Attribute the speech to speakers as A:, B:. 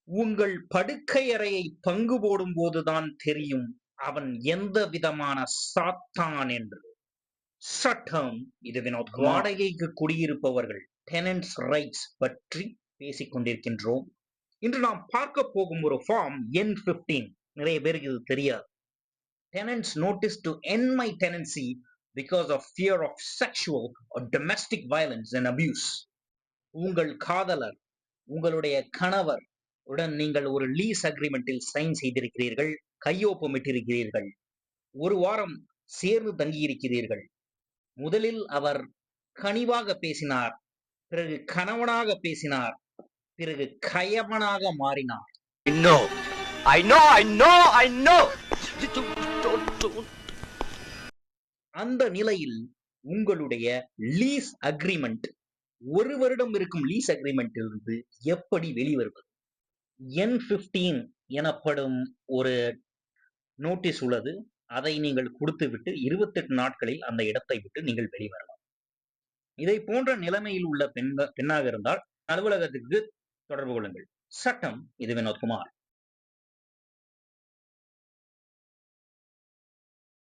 A: உங்கள் படுக்கை அறையை பங்கு போடும்போதுதான் தெரியும் அவன் எந்த விதமான சாத்தான் என்று. சட்டம் இது வினோத்குமார். வாடகைக்கு குடியிருப்பவர்கள் டெனன்ட்ஸ் ரைட்ஸ் பற்றி பேசிக் கொண்டிருக்கின்றோம். இன்று நாம் பார்க்க போகும் ஒரு ஃபார்ம் N15. நிறைய பேருக்கு இது தெரியாது. Tenants notice to end my tenancy because of fear of sexual or domestic violence and abuse. உங்கள் காதலர், உங்களுடைய கணவர் உடன் நீங்கள் ஒரு லீஸ் அக்ரிமெண்டில் சைன் செய்திருக்கிறீர்கள், கையொப்பமிட்டிருக்கிறீர்கள், ஒரு வாரம் சேர்ந்து தங்கியிருக்கிறீர்கள். முதலில் அவர் கனிவாக பேசினார், பிறகு கணவனாக பேசினார், பிறகு கயவனாக மாறினார்.
B: I know.
A: அந்த நிலையில் உங்களுடைய லீஸ் அக்ரிமெண்ட், ஒரு வருடம் இருக்கும் லீஸ் அக்ரிமெண்டிலிருந்து எப்படி வெளிவருவது? N15 எனப்படும் ஒரு நோட்டீஸ் உள்ளது. அதை நீங்கள் கொடுத்துவிட்டு 28 நாட்களில் அந்த இடத்தை விட்டு நீங்கள் வெளிவரலாம். இதை போன்ற நிலைமையில் உள்ள பெண்ணாக இருந்தால் அலுவலகத்திற்கு தொடர்பு கொள்ளுங்கள். சட்டம் இது வினோத்குமார்.